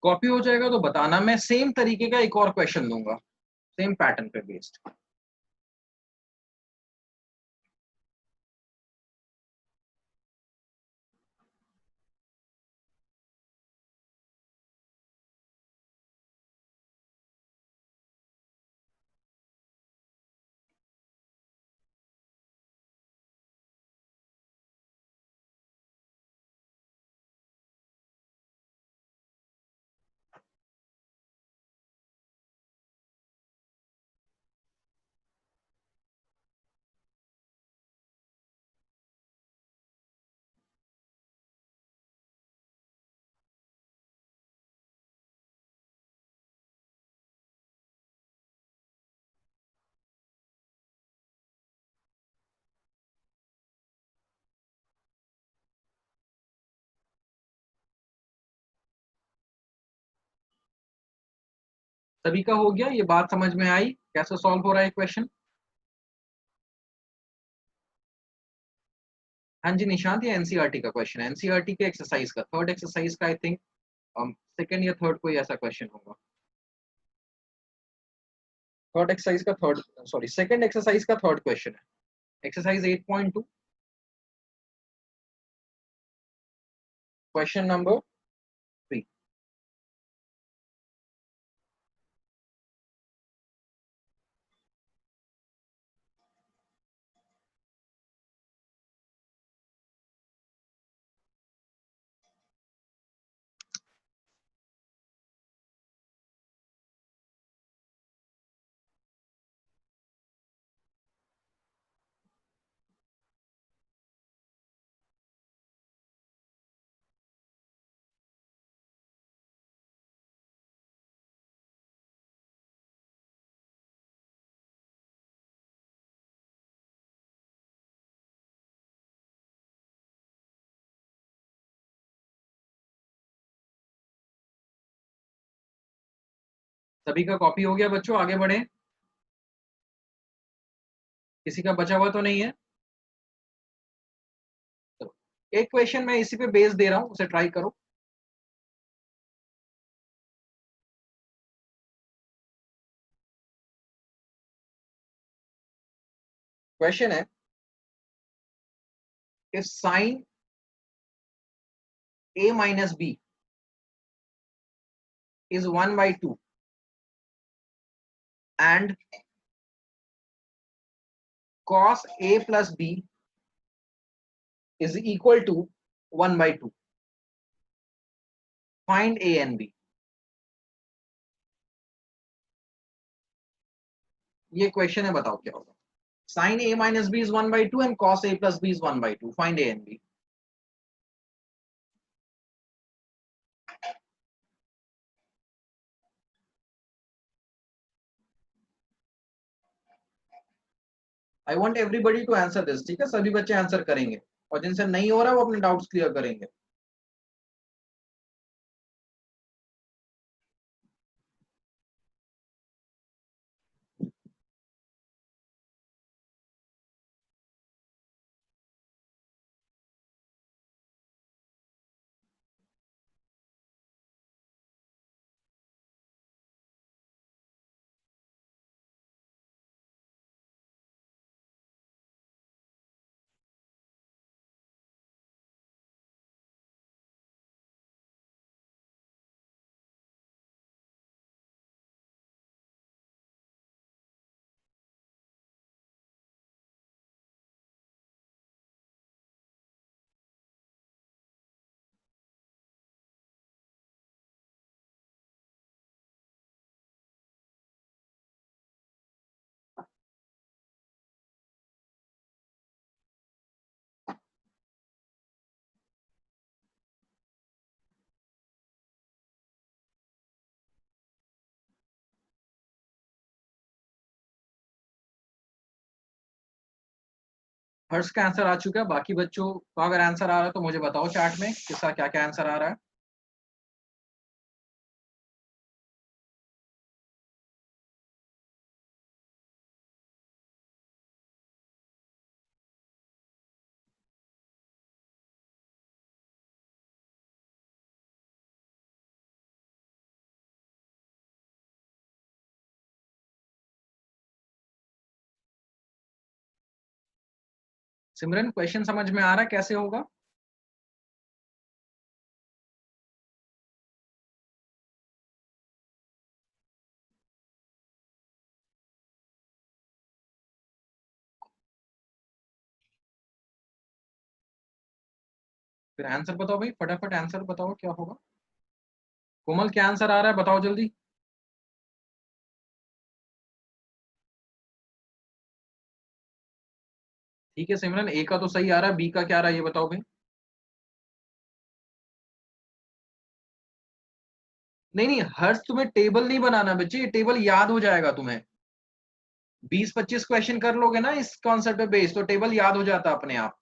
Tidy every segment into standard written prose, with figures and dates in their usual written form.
Copy हो जाएगा तो बताना, मैं सेम तरीके का एक और क्वेश्चन दूंगा, सेम पैटर्न पे बेस्ड। सभी का हो गया, ये बात समझ में आई कैसे सॉल्व हो रहा है क्वेश्चन? हाँ जी निशांत, ये एनसीईआरटी का क्वेश्चन है, एनसीईआरटी के एक्सरसाइज का, थर्ड एक्सरसाइज का, आई थिंक सेकंड या थर्ड कोई ऐसा क्वेश्चन होगा। थर्ड एक्सरसाइज का थर्ड, सॉरी सेकंड एक्सरसाइज का थर्ड क्वेश्चन है, एक्सरसाइज 8.2, क्वेश्चन नंबर 3। सभी का कॉपी हो गया बच्चों, आगे बढ़े, किसी का बचा हुआ तो नहीं है? तो एक क्वेश्चन मैं इसी पे बेस दे रहा हूं, उसे ट्राई करो। क्वेश्चन है, if sin a minus b is 1/2 and cos a plus b is equal to 1/2, find a and b। ये क्वेश्चन है, बताओ क्या होगा। sin a minus b is 1/2 and cos a plus b is 1/2, find a and b। I want everybody to answer this, ठीक है, सभी बच्चे answer करेंगे, और जिनसे नहीं हो रहा वो अपने डाउट्स क्लियर करेंगे। हर्ष का आंसर आ चुका है, बाकी बच्चों का अगर आंसर आ रहा है तो मुझे बताओ चैट में किसका क्या क्या आंसर आ रहा है। सिमरन क्वेश्चन समझ में आ रहा है कैसे होगा? फिर आंसर बताओ भाई, फटाफट आंसर बताओ क्या होगा। कोमल क्या आंसर आ रहा है, बताओ जल्दी। ठीक है सिमरन, ए का तो सही आ रहा है, बी का क्या आ रहा है ये बताओ भाई। नहीं नहीं हर्ष, तुम्हें टेबल नहीं बनाना बच्चे, ये टेबल याद हो जाएगा तुम्हें। 20-25 क्वेश्चन कर लोगे ना इस कॉन्सेप्ट पे बेस, तो टेबल याद हो जाता अपने आप।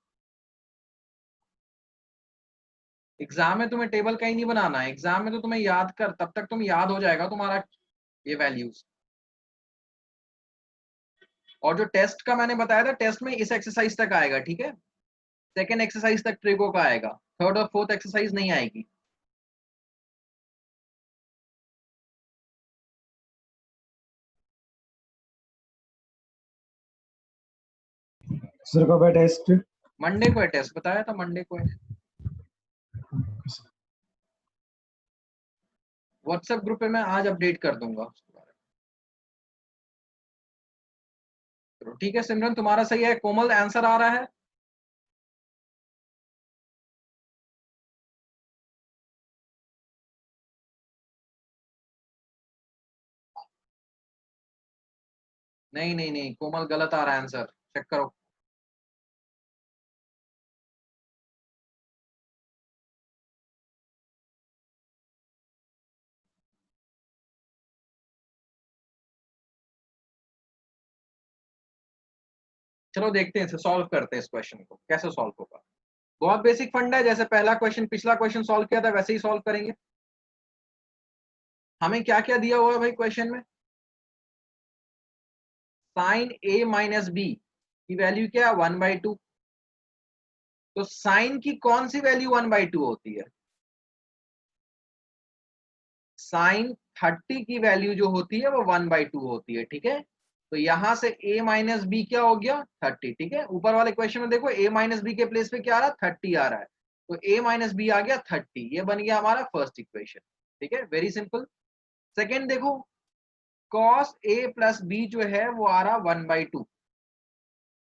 एग्जाम में तुम्हें टेबल कहीं नहीं बनाना है, एग्जाम में तो तुम्हें याद कर, तब तक तुम याद हो जाएगा तुम्हारा ये वैल्यूज। और जो टेस्ट का मैंने बताया था, टेस्ट में इस एक्सरसाइज तक आएगा, ठीक है। सेकेंड एक्सरसाइज तक ट्रिको का आएगा, थर्ड और फोर्थ एक्सरसाइज नहीं आएगी। सर कब है टेस्ट? मंडे को है टेस्ट, बताया था मंडे को है। व्हाट्सएप ग्रुप पे मैं आज अपडेट कर दूंगा उसके बारे में। चलो ठीक है सिमरन, तुम्हारा सही है। कोमल आंसर आ रहा है? नहीं नहीं नहीं कोमल, गलत आ रहा है आंसर, चेक करो। चलो देखते हैं, इसे सॉल्व करते हैं, इस क्वेश्चन को कैसे सॉल्व होगा। बहुत बेसिक फंडा है, जैसे पहला क्वेश्चन पिछला क्वेश्चन सॉल्व किया था वैसे ही सॉल्व करेंगे। हमें क्या क्या दिया हुआ है भाई क्वेश्चन में? साइन ए माइनस बी की वैल्यू क्या है, 1/2। तो साइन की कौन सी वैल्यू 1/2 होती है? साइन 30 की वैल्यू जो होती है वो 1/2 होती है, ठीक है। तो यहां से a माइनस बी क्या हो गया, 30, ठीक है। ऊपर वाले क्वेश्चन में देखो a माइनस बी के प्लेस पे क्या आ रहा है, 30 आ रहा है। तो a माइनस बी आ गया 30, ये बन गया हमारा फर्स्ट इक्वेशन, ठीक है, वेरी सिंपल। सेकेंड देखो, cos a प्लस बी जो है वो आ रहा 1/2।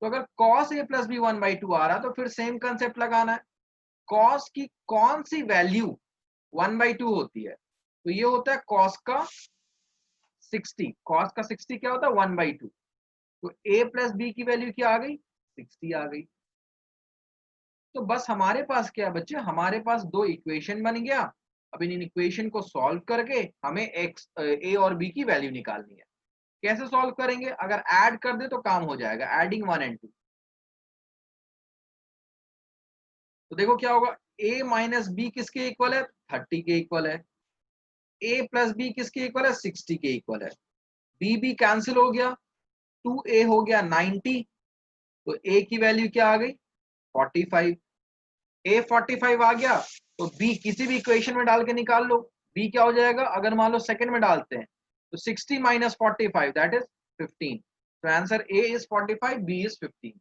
तो अगर cos a प्लस बी 1/2 आ रहा तो फिर सेम कंसेप्ट लगाना है। cos की कौन सी वैल्यू 1/2 होती है? तो ये होता है cos का 60। cos का 60 क्या होता है, 1/2। तो a प्लस बी की वैल्यू क्या आ गई, 60 आ गई। तो बस हमारे पास क्या है बच्चे, हमारे पास दो इक्वेशन बन गया। अब इन इक्वेशन को सॉल्व करके हमें एक्स ए और बी की वैल्यू निकालनी है। कैसे सॉल्व करेंगे, अगर ऐड कर दे तो काम हो जाएगा, एडिंग 1 एंड 2। तो देखो क्या होगा, a माइनस बी किसके इक्वल है, 30 के इक्वल है। a प्लस बी किसके इक्वल है, 60 के इक्वल है। b भी कैंसिल हो गया, 2a हो गया 90। तो a की वैल्यू क्या आ गई, 45। a 45 आ गया, तो b किसी भी इक्वेशन में डाल के निकाल लो। b क्या हो जाएगा, अगर मान लो सेकंड में डालते हैं तो 60 माइनस 45 दैट इज 15। तो answer a is 45, b is 15।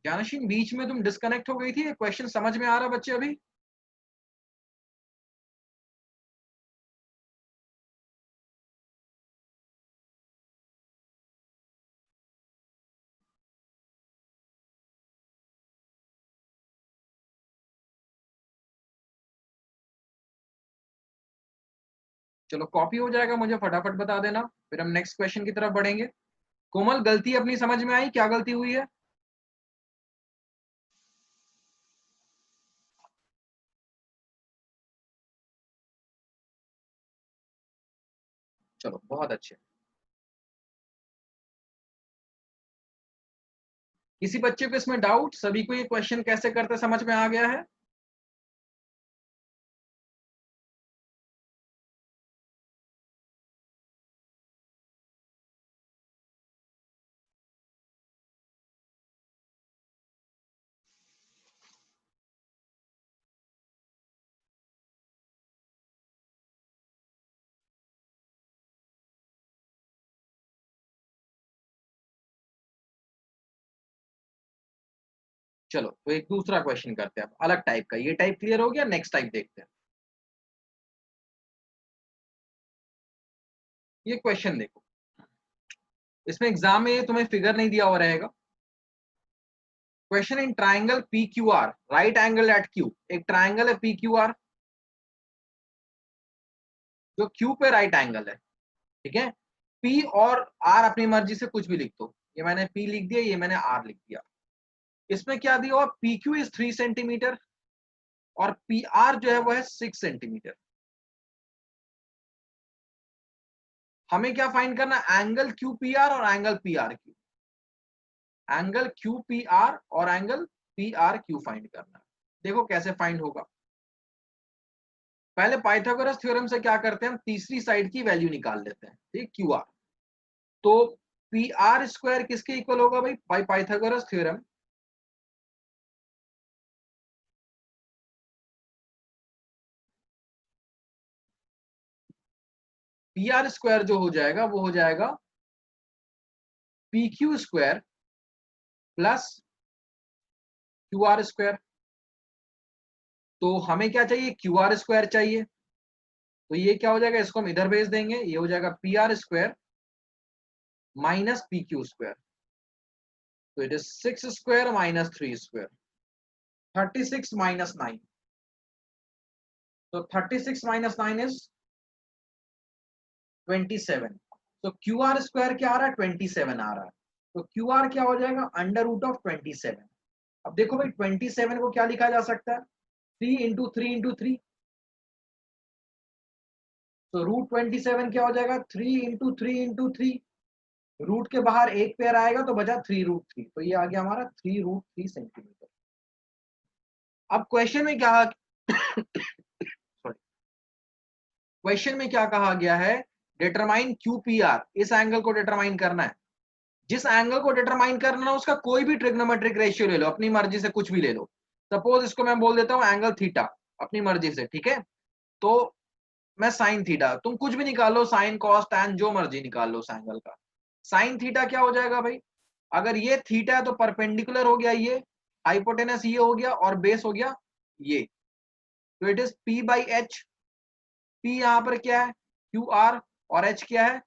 जानशीन बीच में तुम डिस्कनेक्ट हो गई थी, क्वेश्चन समझ में आ रहा बच्चे अभी? चलो कॉपी हो जाएगा, मुझे फटाफट बता देना, फिर हम नेक्स्ट क्वेश्चन की तरफ बढ़ेंगे। कोमल गलती अपनी समझ में आई, क्या गलती हुई है? चलो बहुत अच्छे। किसी बच्चे को इसमें डाउट, सभी को ये क्वेश्चन कैसे करते समझ में आ गया है? चलो तो एक दूसरा क्वेश्चन करते हैं, अलग टाइप का। ये टाइप क्लियर हो गया, नेक्स्ट टाइप देखते हैं। ये क्वेश्चन देखो, इसमें एग्जाम में तुम्हें फिगर नहीं दिया हुआ रहेगा। Question in triangle P Q R, right angle at Q. एक ट्राइंगल है पी क्यू आर, जो क्यू पे राइट एंगल है, ठीक है। पी और आर अपनी मर्जी से कुछ भी लिख दो। ये मैंने पी लिख दिया, ये मैंने आर लिख दिया। इसमें क्या दिया हुआ, पी क्यू इज 3 सेंटीमीटर और पी आर जो है वो है 6 सेंटीमीटर। हमें क्या फाइंड करना, एंगल क्यू पी आर और angle P R Q. Angle Q P R और angle P R Q find करना है। देखो कैसे फाइंड होगा। पहले पाइथागोरस थ्योरम से क्या करते हैं, हम तीसरी साइड की वैल्यू निकाल लेते हैं, ठीक, क्यू आर। तो पी आर स्क्वायर किसके इक्वल होगा भाई, by Pythagoras theorem P R square जो हो जाएगा वो हो जाएगा P Q square plus Q R square. तो हमें क्या चाहिए, क्यू आर स्क्वायर चाहिए। तो ये क्या हो जाएगा, इसको हम इधर भेज देंगे, ये हो जाएगा P R square minus P Q square. तो it is 6 square minus 3 square, 36 minus 9। तो 36 माइनस 9 इज 27। तो क्यू आर स्क्वायर क्या आ रहा है, 27 आ रहा है। तो क्यू आर क्या हो जाएगा, अंडर रूट ऑफ 27। अब देखो भाई 27 को क्या लिखा जा सकता है, 3 इंटू 3 इंटू 3। तो रूट 27 क्या हो जाएगा, 3 इंटू 3 इंटू 3। रूट के बाहर एक पेयर आएगा तो बचा 3√3। तो ये आ गया हमारा 3√3 सेंटीमीटर। अब क्वेश्चन में क्या सॉरी, क्वेश्चन में क्या कहा गया है, डिटरमाइन क्यू पी आर। इस एंगल को डिटरमाइन करना है। जिस एंगल को डिटरमाइन करना है उसका कोई भी ट्रिग्नोमेट्रिक रेशियो ले लो, अपनी मर्जी से कुछ भी ले लो। सपोज इसको मैं बोल देता हूं एंगल थीटा, अपनी मर्जी से, ठीक है। तो मैं साइन थीटा, तुम कुछ भी निकालो, साइन कॉस टैन जो मर्जी निकाल लो उस एंगल का। साइन थीटा क्या हो जाएगा भाई, अगर ये थीटा है तो परपेंडिकुलर हो गया ये, हाइपोटेनस ये हो गया और बेस हो गया ये। तो it is P by H. P यहां पर क्या है, क्यू आर, और एच क्या है,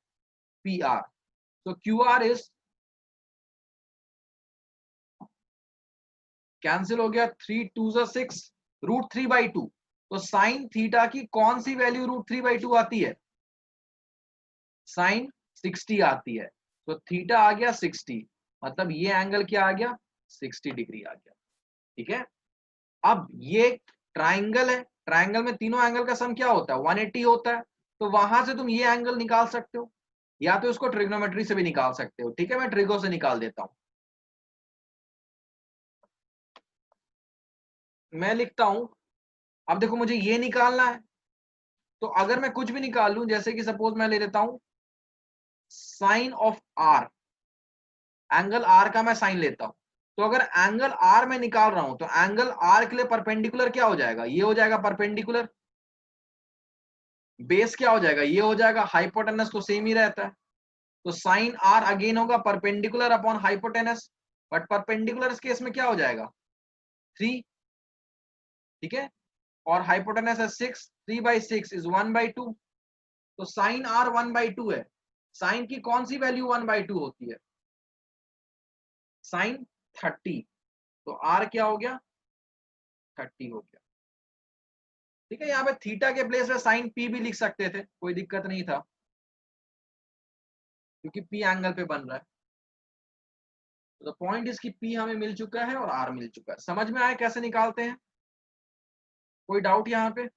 पी आर। तो क्यू आर इज, कैंसिल हो गया, 3 2 6, √3/2। तो साइन थीटा की कौन सी वैल्यू √3/2 आती है, साइन 60 आती है। तो थीटा आ गया 60, मतलब ये एंगल क्या आ गया, 60 डिग्री आ गया, ठीक है। अब ये ट्राइंगल है, ट्राइंगल में तीनों एंगल का सम क्या होता है, 180 होता है। तो वहां से तुम ये एंगल निकाल सकते हो, या तो इसको ट्रिग्नोमेट्री से भी निकाल सकते हो, ठीक है। मैं ट्रिगो से निकाल देता हूं, मैं लिखता हूं। अब देखो मुझे ये निकालना है, तो अगर मैं कुछ भी निकाल लूं, जैसे कि सपोज मैं ले लेता हूं sine of R, angle R का मैं साइन लेता हूं। तो अगर एंगल आर में निकाल रहा हूं तो एंगल आर के लिए परपेंडिकुलर क्या हो जाएगा, ये हो जाएगा परपेंडिकुलर। बेस क्या हो जाएगा, ये हो जाएगा, हाइपोटेनस तो सेम ही रहता है। तो साइन आर अगेन होगा perpendicular upon hypotenuse, but perpendicular case में क्या हो जाएगा, 3, ठीक है। और हाइपोटेनस है 6, 3/6 इज 1/2। तो साइन आर 1/2 है। साइन की कौन सी वैल्यू 1/2 होती है, साइन 30। तो आर क्या हो गया, 30 हो गया, ठीक है। यहाँ पे थीटा के प्लेस पे साइन पी भी लिख सकते थे, कोई दिक्कत नहीं था, क्योंकि पी एंगल पे बन रहा है। तो पॉइंट इसकी पी हमें मिल चुका है और आर मिल चुका है। समझ में आया कैसे निकालते हैं, कोई डाउट यहाँ पे।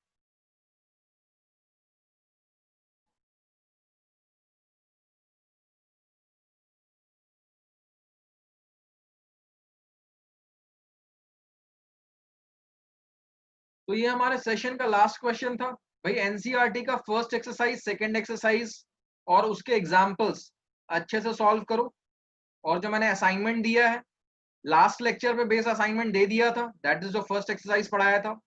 तो ये हमारे सेशन का लास्ट क्वेश्चन था भाई। एनसीईआरटी का फर्स्ट एक्सरसाइज, सेकंड एक्सरसाइज और उसके एग्जांपल्स अच्छे से सॉल्व करो। और जो मैंने असाइनमेंट दिया है, लास्ट लेक्चर पे बेस असाइनमेंट दे दिया था, दैट इज जो फर्स्ट एक्सरसाइज पढ़ाया था।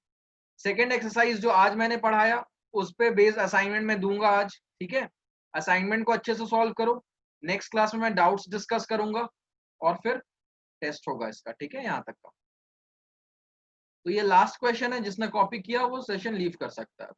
सेकंड एक्सरसाइज जो आज मैंने पढ़ाया उस पे बेस असाइनमेंट में दूंगा आज, ठीक है। असाइनमेंट को अच्छे से सॉल्व करो। नेक्स्ट क्लास में मैं डाउट्स डिस्कस करूंगा और फिर टेस्ट होगा इसका, ठीक है, यहाँ तक का। तो ये लास्ट क्वेश्चन है, जिसने कॉपी किया वो सेशन लीव कर सकता है।